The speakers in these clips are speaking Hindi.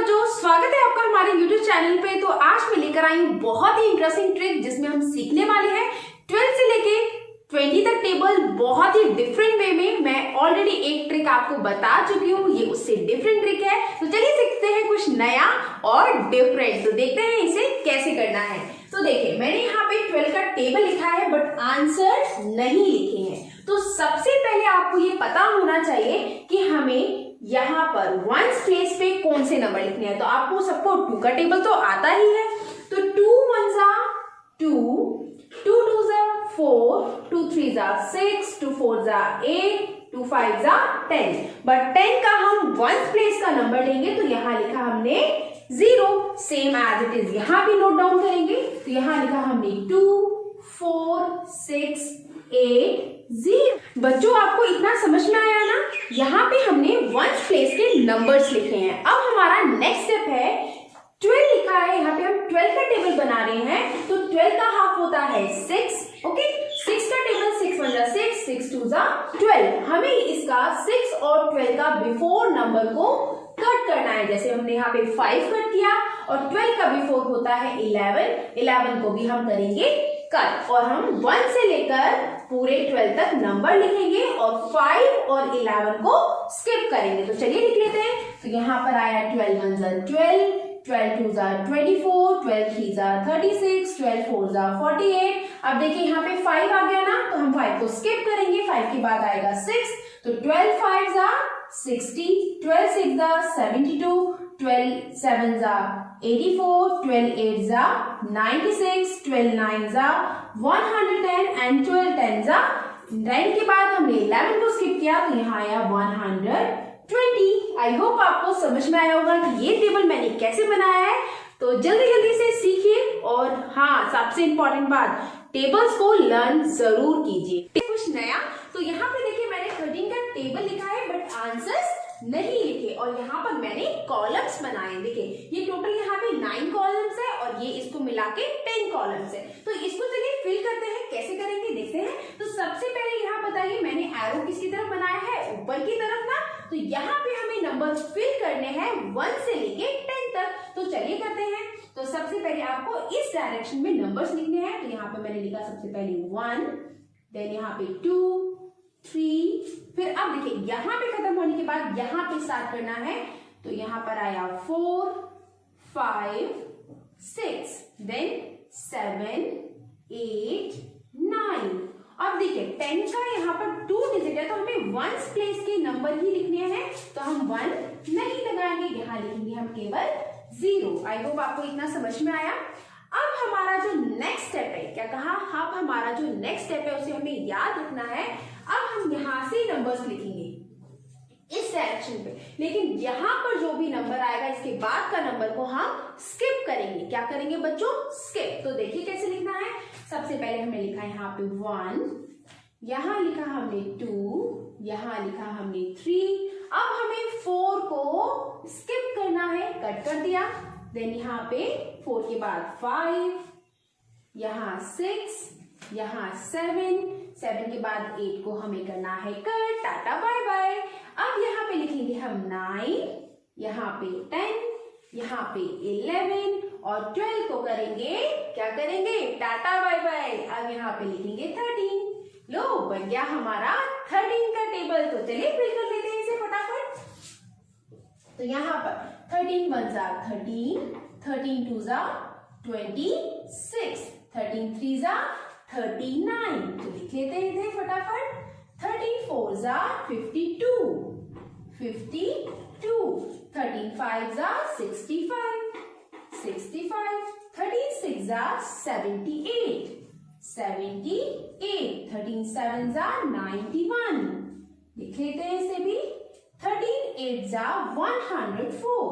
बच्चों, स्वागत है आपका हमारे YouTube चैनल पे। तो आज मैं लेकर आई हूँ बहुत ही इंटरेस्टिंग ट्रिक जिसमें हम सीखने वाले हैं 12 से लेके 20 तक टेबल बहुत ही डिफरेंट वे में। मैं ऑलरेडी एक ट्रिक आपको बता चुकी हूँ, ये उससे डिफरेंट ट्रिक है। तो चलिए सीखते हैं कुछ नया और डिफरेंट। तो देखते हैं इसे कैसे करना है। तो देखिए, मैंने यहाँ पे 12 का टेबल लिखा है बट आंसर नहीं लिखे हैं। तो सबसे पहले आपको ये पता होना चाहिए कि हमें यहाँ पर वंस प्लेस पे कौन से नंबर लिखने हैं। तो आपको सबको 2 का टेबल तो आता ही है। तो 2 1 जा 2, 2 2 जा 4, 2 3 जा 6, 2 4 जा 8, 2 5 जा 10। बट 10 का हम वंस प्लेस का नंबर लेंगे तो यहाँ लिखा हमने 0, सेम एज इट इज यहाँ भी नोट डाउन करेंगे। तो यहाँ लिखा हमने 2 4 6 8 0। बच्चों, आपको इतना समझ में आया ना? यहाँ पे हमने वंस प्लेस के नंबर्स लिखे हैं। अब हमारा नेक्स्ट स्टेप है 12 लिखा है, यहाँ पे हम 12 का टेबल बना रहे हैं। तो 12 का हाफ होता है 6, ओके। 6 का टेबल 6 1 जा 6, 6 2 जा 12। हमें इसका 6 और 12 का बिफोर नंबर को कट करना है। जैसे हमने यहाँ पे 5 कट किया और 12 का बिफोर होता है 11, 11 को भी हम करेंगे कट। और हम 1 से लेकर पूरे 12 तक नंबर लिखेंगे और 5 और 11 को स्किप करेंगे। तो चलिए लिख लेते हैं। तो यहाँ पर आया 12 1 जा 12, 12 2 जा 24, 12 3 जा 36, 12 4 जा 48। अब देखिए यहाँ पे 5 आ गया ना, तो हम 5 को स्किप करेंगे। 5 के बाद आएगा 6, तो 12 5 जा 60, 12 6 जा 72, 12 7 जा 84, 12 8 जा 96, 12 9 जा 110 एंड 12 10 जा 9 के बाद हमने 11 को स्किप किया तो यहाँ आया 120। आई होप आपको समझ में आया होगा कि ये टेबल मैंने कैसे बनाया है। तो जल्दी जल्दी से सीखिए। और हाँ, सबसे इंपॉर्टेंट बात, टेबल्स को लर्न जरूर कीजिए। कुछ नया, तो यहाँ पे देखिए मैंने 13 का टेबल लिखा है बट आंसर्स नहीं लिखे और यहाँ पर मैंने कॉलम्स बनाए। देखिए ये टोटल यहाँ पे 9 कॉलम्स है और ये इसको मिला के 10 कॉलम्स है। तो इसको चलिए फिल करते हैं, कैसे करेंगे देखते हैं। तो सबसे पहले यहाँ बताइए मैंने एरो किसकी तरफ बनाया है? ऊपर की तरफ ना। तो यहाँ पे हमें नंबर फिल करने हैं 1 से लेके 10 तक। तो चलिए करते हैं। तो सबसे पहले आपको इस डायरेक्शन में नंबर्स लिखने हैं। तो यहाँ पे मैंने लिखा सबसे पहले 1, देन यहाँ पे 2 3, फिर अब देखिए यहाँ पे खत्म होने के बाद यहाँ पे स्टार्ट करना है। तो यहाँ पर आया 4 5 6, देन 7 8 9। अब देखिए 10 का यहाँ पर 2 डिजिट है तो हमें वंस प्लेस के नंबर ही लिखने हैं। तो हम 1 नहीं लगाएंगे, यहाँ लिखेंगे हम केवल 0। आई होप आपको इतना समझ में आया। अब हमारा जो नेक्स्ट स्टेप है, क्या कहा? अब हमारा जो नेक्स्ट स्टेप है उसे हमें याद रखना है। अब हम यहाँ से नंबर्स लिखेंगे इस डायरेक्शन पे, लेकिन यहाँ पर जो भी नंबर आएगा इसके बाद का नंबर को हम स्किप करेंगे। क्या करेंगे बच्चों? स्किप। तो देखिए कैसे लिखना है। सबसे पहले हमने लिखा है यहाँ पे 1, यहाँ लिखा हमने 2, यहाँ लिखा हमने 3। अब हमें 4 को स्किप करना है, कट कर दिया। देन यहाँ पे 4 के बाद 5, यहाँ 6, यहाँ 7, 7 के बाद 8 को हमें करना है कट, टाटा बाय बाय। अब यहाँ पे लिखेंगे हम 9, यहाँ पे 10, यहाँ पे 11 और 12 को करेंगे, क्या करेंगे? Tata bye bye. अब यहाँ पे लिखेंगे 13। लो, बन गया हमारा 13 का टेबल। तो चलिए फिल कर लेते हैं इसे फटाफट। तो यहाँ पर 13 1 जा 13, 13 2 जा 26, 13 3 जा 39। तो लिख लेते हैं इसे फटाफट। 13 4 जा 52, 52, 13 5 जा 65, 65, 13 6 जा 78, 78, 13 7 जा 91। लिख लेते हैं इसे भी। 13 8 जा 104,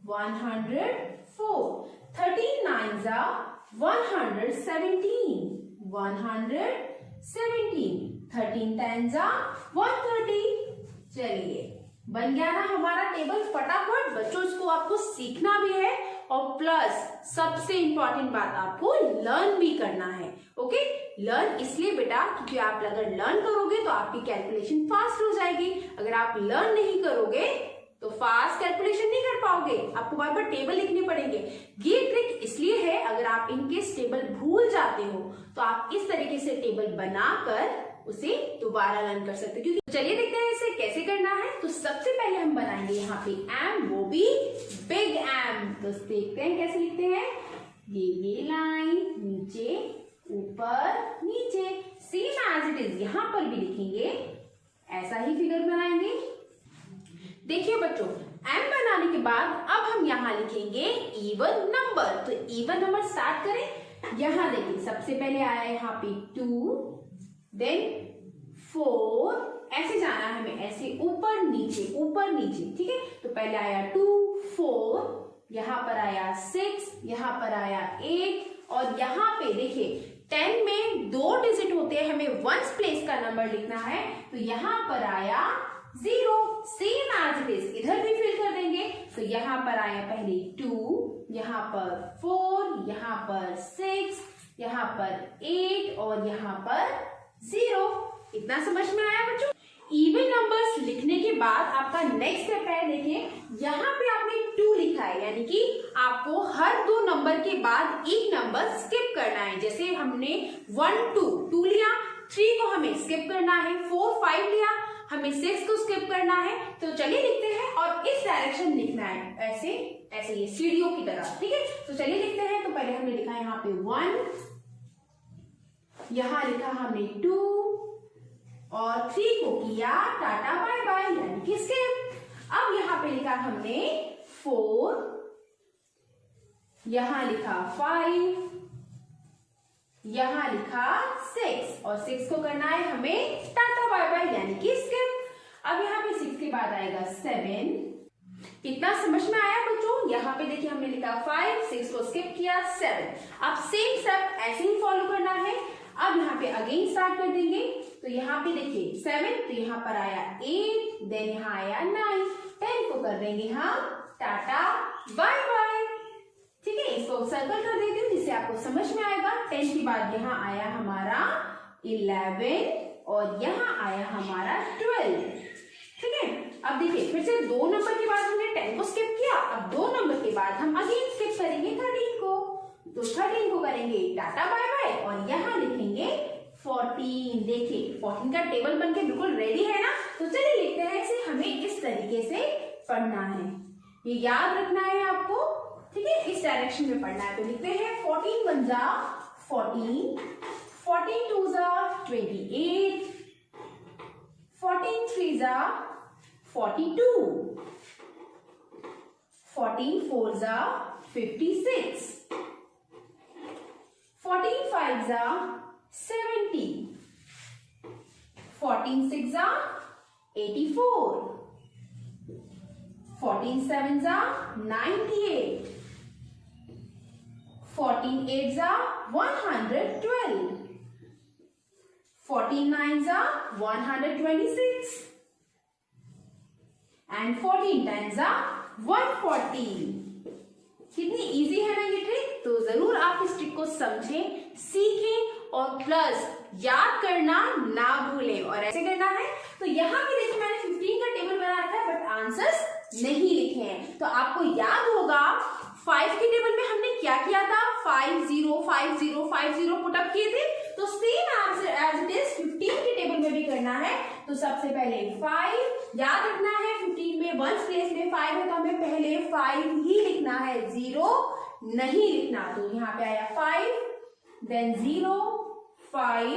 104, 13 9 जा 117, 117, 13 10 जा 130। चलिए बन गया ना हमारा टेबल फटाफट। बच्चों इसको आपको सीखना भी है और प्लस सबसे इंपॉर्टेंट बात, आपको लर्न भी करना है। ओके, लर्न इसलिए बेटा क्योंकि आप अगर लर्न करोगे तो आपकी कैलकुलेशन फास्ट हो जाएगी। अगर आप लर्न नहीं करोगे तो फास्ट कैलकुलेशन नहीं कर पाओगे, आपको बार बार टेबल लिखने पड़ेंगे। ये ट्रिक इसलिए है, अगर आप इनकेस टेबल भूल जाते हो तो आप इस तरीके से टेबल बनाकर उसे दोबारा रन कर सकते हो। क्योंकि चलिए देखते हैं इसे कैसे करना है। तो सबसे पहले हम बनाएंगे यहाँ पे एम, वो भी बिग एम। तो देखते हैं कैसे लिखते हैं। ये लाइन नीचे ऊपर नीचे, सेम एज इट इज यहाँ पर भी लिखेंगे, ऐसा ही फिगर बनाएंगे। देखिए बच्चों, एम बनाने के बाद अब हम यहाँ लिखेंगे इवन नंबर। तो इवन नंबर स्टार्ट करें। यहाँ देखिए सबसे पहले आया यहाँ पे 2, देन 4, ऐसे जाना है हमें, ऐसे ऊपर नीचे, ठीक है। तो पहले आया 2, 4, यहाँ पर आया 6, यहाँ पर आया 8, और यहाँ पे देखिए 10 में 2 डिजिट होते हैं, हमें वंस प्लेस का नंबर लिखना है। तो यहाँ पर आया 0, सेम एज इट इज, इधर भी फिल कर देंगे। तो यहाँ पर आया पहले 2, यहाँ पर 4, यहाँ पर 6, यहाँ पर 8 और यहाँ पर 0। इतना समझ में आया बच्चों। इवन नंबर्स लिखने के बाद आपका नेक्स्ट स्टेप है, देखिए यहाँ पे आपने 2 लिखा है, यानी कि आपको हर 2 नंबर के बाद एक नंबर स्किप करना है। जैसे हमने 1, 2 लिया, 3 को हमें स्किप करना है, 4, 5 लिया, हमें 6 को स्किप करना है। तो चलिए लिखते हैं और इस डायरेक्शन लिखना है, ऐसे ऐसे ये सीढ़ियों की तरह, ठीक है। तो चलिए लिखते हैं। तो पहले हमने लिखा यहाँ पे 1, यहाँ लिखा हमने 2 और 3 को किया टाटा बाय बाय, यानी कि स्किप। अब यहाँ पे लिखा हमने 4, यहाँ लिखा 5, यहाँ लिखा 6 और 6 को करना है हमें टाटा बाय बाय, यानी कि स्किप। अब यहाँ पे 6 के बाद आएगा 7। कितना समझ में आया बच्चों। यहाँ पे देखिए हमने लिखा 5, 6 को स्किप किया, 7। अब सेम स्टेप ऐसे ही फॉलो करना है। अब यहाँ पे अगेन स्टार्ट कर देंगे। तो यहाँ पे देखिए 7, तो यहाँ पर आया 8, देन यहाँ आया 9, 10 को कर देंगे हम टाटा बाय बाय, ठीक है। इसको सर्कल कर देती हूँ जिससे आपको समझ में आएगा। 10 के बाद यहाँ आया हमारा 11 और यहाँ आया हमारा 12, ठीक है। अब देखिए फिर से 2 नंबर के बाद हमने 10 को स्किप किया, अब 2 नंबर के बाद हम अगेन स्किप करेंगे 13 को। तो 13 को करेंगे टाटा बाय बाय और यहाँ लिखेंगे 14। देखिए 14 का टेबल बनके बिल्कुल रेडी है ना। तो चलिए लिखते हैं इसे, हमें इस तरीके से पढ़ना है, ये याद रखना है आपको, ठीक है। इस डायरेक्शन में पढ़ना है। तो लिखते हैं 14 1 जा 14, 14 2 जा 28, 14 3 जा 42, 14 4 जा 56, 14 5 जा 70, 14 6 जा 84, 14 7 जा 98, 14 8 जा 112, 14 9 जा 126 एंड 14 10 जा 140। कितनी इजी है ना ये ट्रिक। तो जरूर आप इस ट्रिक को समझें, सीखें और प्लस याद करना ना भूलें। और ऐसे करना है तो यहाँ पे देखिए मैंने 15 का टेबल बना रखा है बट आंसर्स नहीं लिखे हैं। तो आपको याद होगा 5 के टेबल में हमने क्या किया था, 5 0 5 0 5 0 पुटअप किए थे। तो सेम एज इट इज 15 के टेबल में भी करना है। तो सबसे पहले 5 याद रखना है, 15 में वंस प्लेस में 5 है तो हमें पहले 5 ही लिखना है, 0 नहीं लिखना। तो यहाँ पे आया 5, देन 0 5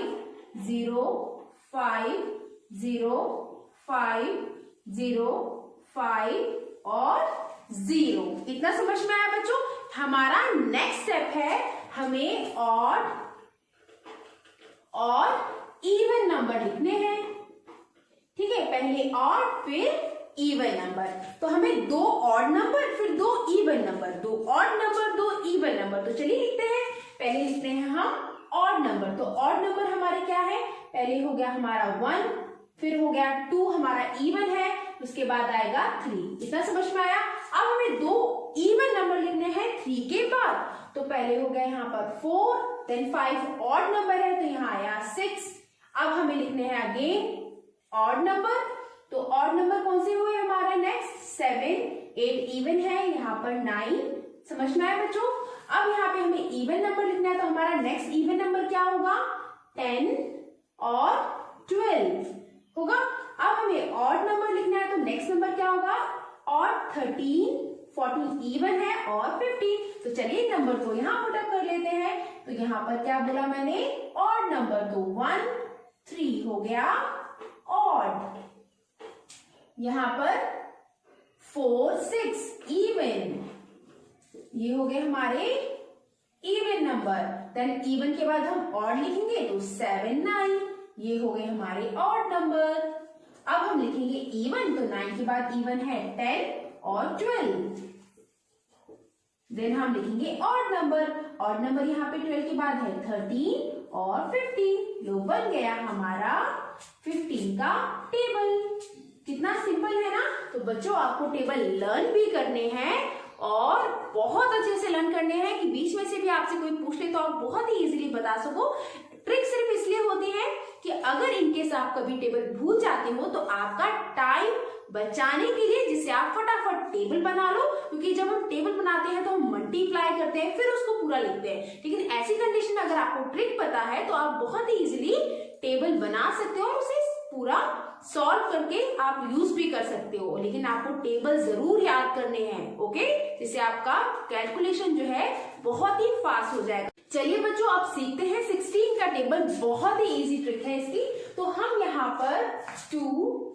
0 5 0 5 0 5 और 0। इतना समझ में आया बच्चों। हमारा नेक्स्ट स्टेप है, हमें ऑड और इवन नंबर लिखने हैं, ठीक है। पहले ऑड फिर इवन नंबर। तो हमें 2 ऑड नंबर फिर 2 even number, 2 odd number 2 even number. तो चलिए लिखते हैं, पहले लिखते हैं हम ऑड नंबर। तो ऑड नंबर हमारे क्या है, पहले हो गया हमारा 1, फिर हो गया 2 हमारा इवन है, उसके बाद आएगा 3। इतना समझ में आया। अब हमें 2 इवन नंबर लिखने हैं 3 के बाद। तो पहले हो गया यहाँ पर 4, देन 5 ऑड नंबर है तो यहाँ आया 6। अब हमें लिखने हैं अगेन ऑड नंबर, तो ऑड नंबर कौन से हुए हमारा नेक्स्ट 7, 8 इवन है, यहाँ पर 9, समझ में आया बच्चों। अब यहाँ पे हमें इवन नंबर लिखना है, तो हमारा नेक्स्ट इवन नंबर क्या होगा 10 और 12 होगा। अब हमें ऑड नंबर लिखना है, तो नेक्स्ट नंबर क्या होगा ऑड 13, 14 इवन है और 15। तो चलिए नंबर को यहाँ पुट अप कर लेते हैं। तो यहाँ पर क्या बोला मैंने ऑड नंबर, तो 1, 3 हो गया ऑड, यहाँ पर 4, 6 इवन, ये हो गए हमारे इवन नंबर। देन इवन के बाद हम ऑड लिखेंगे तो 7, 9, ये हो गए हमारे ऑड नंबर। अब हम लिखेंगे इवन, तो 9 के बाद इवन है 10 और 12। देन हम लिखेंगे ऑड नंबर, ऑड नंबर यहाँ पे 12 के बाद है 13 और 15, जो बन गया हमारा 15 का टेबल। कितना सिंपल है ना। तो बच्चों आपको टेबल लर्न भी करने हैं और बहुत अच्छे से लर्न करने हैं कि बीच में से भी आपसे कोई पूछ ले तो आप बहुत ही इजीली बता सको। ट्रिक सिर्फ इसलिए होती है कि अगर इनकेस आप कभी टेबल भूल जाते हो तो आपका टाइम बचाने के लिए, जिससे आप फटाफट टेबल बना लो। क्योंकि जब हम टेबल बनाते हैं तो हम मल्टीप्लाई करते हैं फिर उसको पूरा लिखते हैं, लेकिन ऐसी कंडीशन में अगर आपको ट्रिक पता है तो आप बहुत ही इजीली टेबल बना सकते हो और उसे पूरा सॉल्व करके आप यूज भी कर सकते हो। लेकिन आपको टेबल जरूर याद करने हैं, ओके, जिससे आपका कैलकुलेशन जो है बहुत ही फास्ट हो जाएगा। चलिए बच्चों अब सीखते हैं 16 का टेबल। बहुत ही इजी ट्रिक है इसकी। तो हम यहाँ पर 2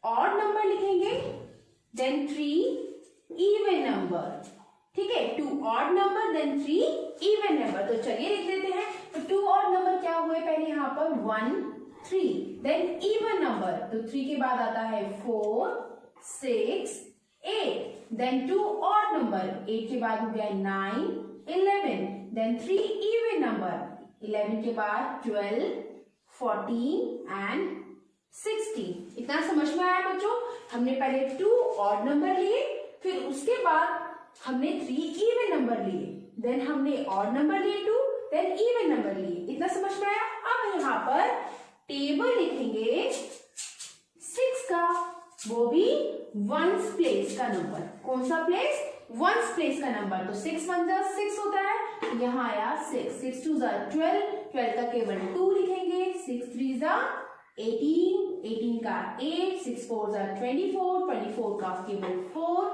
ऑड नंबर लिखेंगे, देन 3 इवन नंबर, ठीक है, 2 odd number then 3 even number. तो चलिए लिख लेते हैं। तो 2 ऑड नंबर क्या हुए पहले यहाँ पर 1, 3, देन इवन नंबर, तो 3 के बाद आता है 4, 6, 8, देन 2 ऑड नंबर, 8 के बाद हो गया 9, 11, देन 3 इवन नंबर, 11 के बाद 12, 14 एंड 16। इतना समझ में आया बच्चों। हमने पहले 2 ऑड नंबर लिए, फिर उसके बाद हमने 3 इवन नंबर लिए, देन हमने ऑड नंबर लिए 2, देन इवन नंबर लिए। इतना समझ में आया। अब यहाँ पर टेबल लिखेंगे 6 का, वो भी वंस प्लेस का नंबर। कौन सा प्लेस? वंस प्लेस का नंबर। तो 6 1 जा 6 होता है, यहाँ आया 6, 6 2 जा 12, 12 का केवल 2 लिखेंगे, 6 3 जा 18, 18 का 8, 6 4 जा 24, 24 का केवल 4,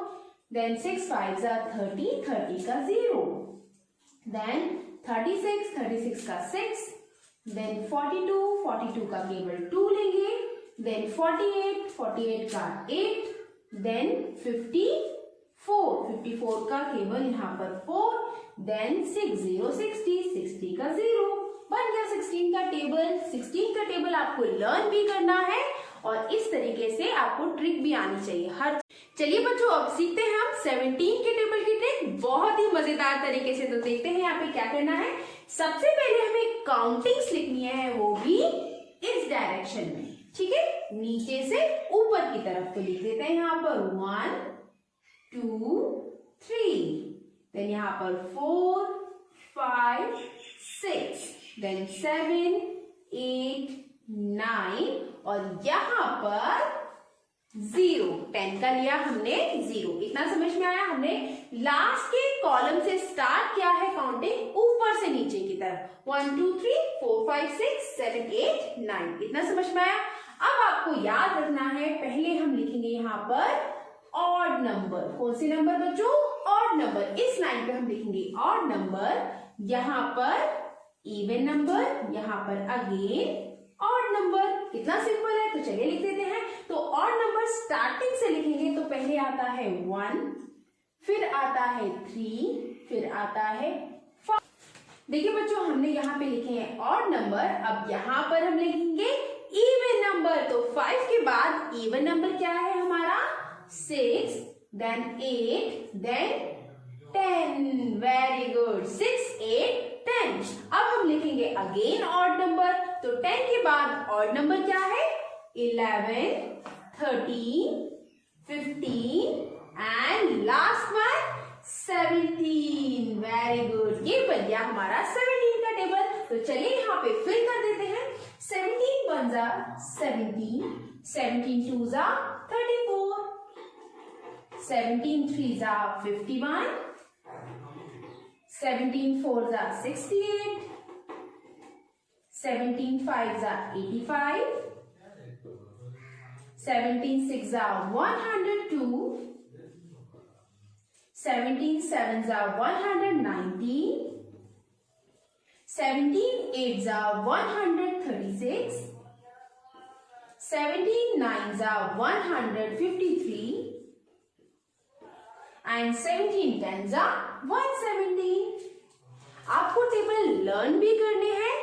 देन 6 5 जा 30, 30 का 0, देन 36, 36 का 6, देन 42, 42 का केवल 2 लेंगे, देन 48, 48 का 8, देन 54, 54 का केवल यहाँ पर 4, देन 60, 60, 60 का 0। बन गया 16 का टेबल। 16 का टेबल आपको लर्न भी करना है और इस तरीके से आपको ट्रिक भी आनी चाहिए हर। चलिए बच्चों अब सीखते हैं हम 17 के टेबल की ट्रिक बहुत ही मजेदार तरीके से। तो देखते हैं यहाँ पे क्या करना है। सबसे पहले हमें काउंटिंग्स लिखनी है, वो भी इस डायरेक्शन में, ठीक है, नीचे से ऊपर की तरफ। तो लिख देते हैं यहाँ पर 1 2 3, देन यहाँ पर 4 5 6, देन 7 8 9 और यहाँ पर 0, 10 का लिया हमने 0। इतना समझ में आया। हमने लास्ट के कॉलम से स्टार्ट किया है काउंटिंग ऊपर से नीचे की तरफ। 1 2 3 4 5 6 7 8 9। इतना समझ में आया। अब आपको याद रखना है, पहले हम लिखेंगे यहाँ पर ऑड नंबर। कौन से नंबर बच्चों? Odd number. इस लाइन पे हम लिखेंगे ऑड नंबर, यहाँ पर इवन नंबर, यहाँ पर अगेन ऑड नंबर। कितना सिंपल है। तो चलिए लिख देते हैं। तो ऑड नंबर स्टार्टिंग से लिखेंगे तो पहले आता है 1, फिर आता है 3, फिर आता है 5। देखिए बच्चों हमने यहाँ पे लिखे हैं ऑड नंबर। अब यहाँ पर हम लिखेंगे इवन नंबर। तो 5 के बाद इवन नंबर क्या है हमारा? 6, देन 8, देन 10। Very good, 6 8 10। अब हम लिखेंगे अगेन ऑड नंबर। तो 10 के बाद ऑड नंबर क्या है? 11, 13, 15 and last one 17। Very good, ये बन गया हमारा 17 का टेबल। तो चलिए यहाँ पे फिल कर देते हैं। 17 बन 1s are 17, 17 2s are 34, 17 3s are 51, 17 4s are 68, 17 5s are 85, 17 6s are 102, 17 7s are 119, 17 8s are 136, 17 9s are 153, and 17 10s are 170. आपको टेबल लर्न भी करने हैं,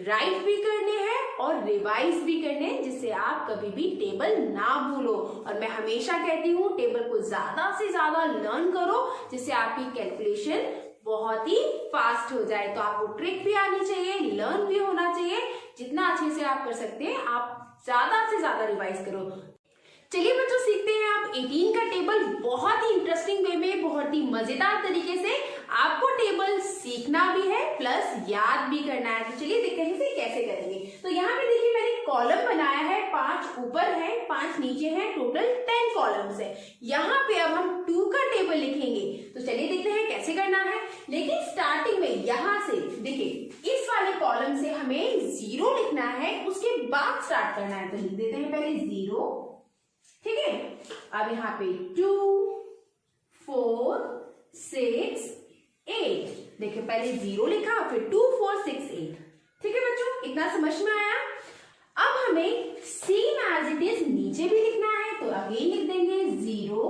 राइट भी करने हैं और रिवाइज भी करने हैं, जिससे आप कभी भी टेबल ना भूलो। और मैं हमेशा कहती हूँ टेबल को ज्यादा से ज्यादा लर्न करो, जिससे आपकी कैलकुलेशन बहुत ही फास्ट हो जाए। तो आपको ट्रिक भी आनी चाहिए, लर्न भी होना चाहिए। जितना अच्छे से आप कर सकते हैं आप ज्यादा से ज्यादा रिवाइज करो। चलिए बच्चों सीखते हैं आप 18 का टेबल बहुत ही इंटरेस्टिंग वे में, बहुत ही मजेदार तरीके से। आपको टेबल सीखना भी है प्लस याद भी करना है। तो चलिए देखते हैं इसे कैसे करेंगे। तो यहाँ पे देखिए मैंने कॉलम बनाया है, 5 ऊपर है 5 नीचे है, टोटल 10 कॉलम्स है। यहाँ पे अब हम 2 का टेबल लिखेंगे। तो चलिए देखते हैं कैसे करना है। लेकिन स्टार्टिंग में यहाँ से देखिए इस वाले कॉलम से हमें 0 लिखना है, उसके बाद स्टार्ट करना है। तो लिख देते हैं पहले 0, ठीक है। अब यहाँ पे 2 4 6 8, देखिए पहले 0 लिखा फिर 2 4 6 8, ठीक है बच्चों, इतना समझ में आया। अब हमें सेम एज इट इज नीचे भी लिखना है। तो अगेन लिख देंगे 0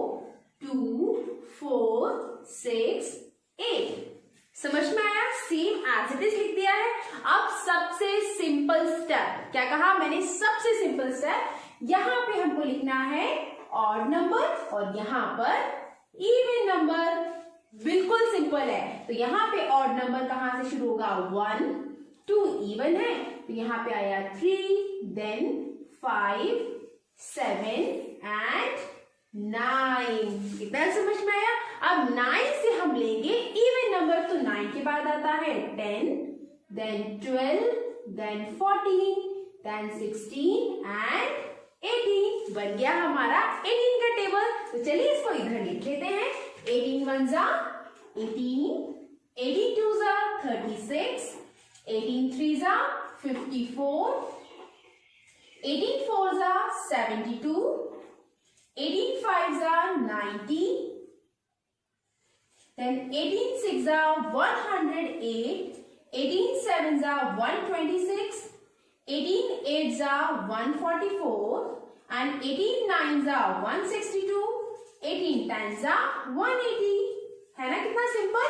2 4 6 8, समझ में आया। सेम एज इट इज लिख दिया है। अब सबसे सिंपल स्टेप, क्या कहा मैंने, सबसे सिंपल स्टेप, यहाँ पे हमको लिखना है ऑड नंबर और यहाँ पर इवन नंबर। बिल्कुल सिंपल है। तो यहाँ पे ऑड नंबर कहाँ से शुरू होगा, 1 2 इवन है तो यहाँ पे आया 3 देन 5 7 एंड 9। इतना समझ में आया। अब 9 से हम लेंगे इवन नंबर। तो 9 के बाद आता है 10 देन 12 देन 14 देन 16 एंड 18। बन गया हमारा 18 का टेबल। तो चलिए इसको इधर लिख लेते हैं। 18 1s are 18, 18 2s are 36, 18 3s are 54, 18 4s are 72, 18 5s are 90, then 18 6s are 108, 18 7s are 126, 18 8s are 144 and 18 9s are 162, 18 10s are 180। है ना कितना सिंपल।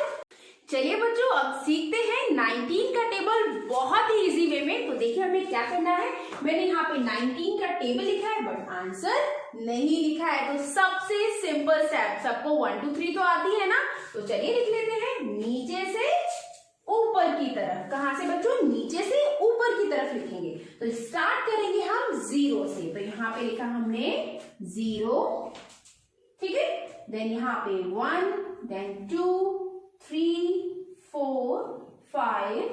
चलिए बच्चों अब सीखते हैं 19 का टेबल बहुत ही इजी वे में। तो देखिए हमें क्या करना है। मैंने यहाँ पे 19 का टेबल लिखा है बट आंसर नहीं लिखा है। तो सबसे सिंपल स्टेप, सबको 1 2 3 तो आती है ना। तो चलिए लिख लेते हैं नीचे से ऊपर की तरफ। कहां से बच्चों, नीचे से ऊपर की तरफ लिखेंगे। तो स्टार्ट करेंगे हम 0 से। तो यहाँ पे लिखा हमने 0, ठीक है। देन यहाँ पे 1 then 2 3 4 5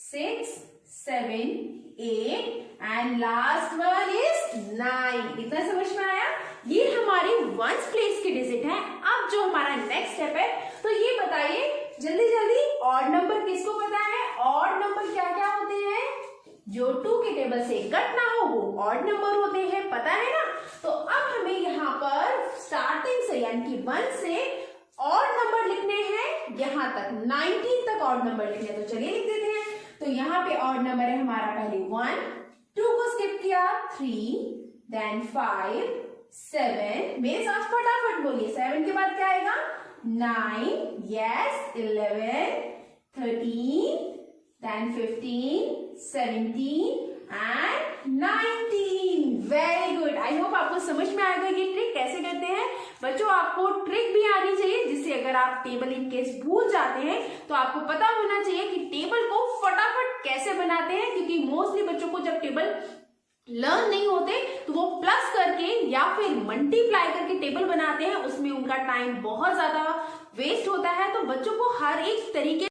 6 7 8 and last one is 9। इतना समझ में आया। ये हमारे 1s प्लेस के डिजिट हैं। अब जो हमारा नेक्स्ट स्टेप है, तो ये बताइए जल्दी जल्दी ऑड नंबर किसको पता है। ऑड नंबर क्या क्या होते हैं, जो 2 के टेबल से कट ना हो वो ऑड नंबर होते हैं, पता है ना। तो अब हमें यहाँ पर स्टार्टिंग से यानी कि 1 से ऑड नंबर लिखने हैं, यहाँ तक 19 तक ऑड नंबर लिखने हैं। तो चलिए लिख देते हैं। तो यहाँ पे ऑड नंबर है हमारा पहले 1, 2 को स्किप किया 3 देन 5 7, मेरे साथ फटाफट बोलिए 7 के बाद क्या आएगा 9, yes 11 13 then 15 17 and 19। Very good. I hope आपको समझ में आएगा ये ट्रिक कैसे करते हैं। बच्चों आपको ट्रिक भी आनी चाहिए, जिससे अगर आप टेबल इन केस भूल जाते हैं तो आपको पता होना चाहिए कि टेबल को फटाफट कैसे बनाते हैं। क्योंकि मोस्टली बच्चों को जब टेबल लर्न नहीं होते तो वो प्लस करके या फिर मल्टीप्लाई करके टेबल बनाते हैं, उसमें उनका टाइम बहुत ज्यादा वेस्ट होता है। तो बच्चों को हर एक तरीके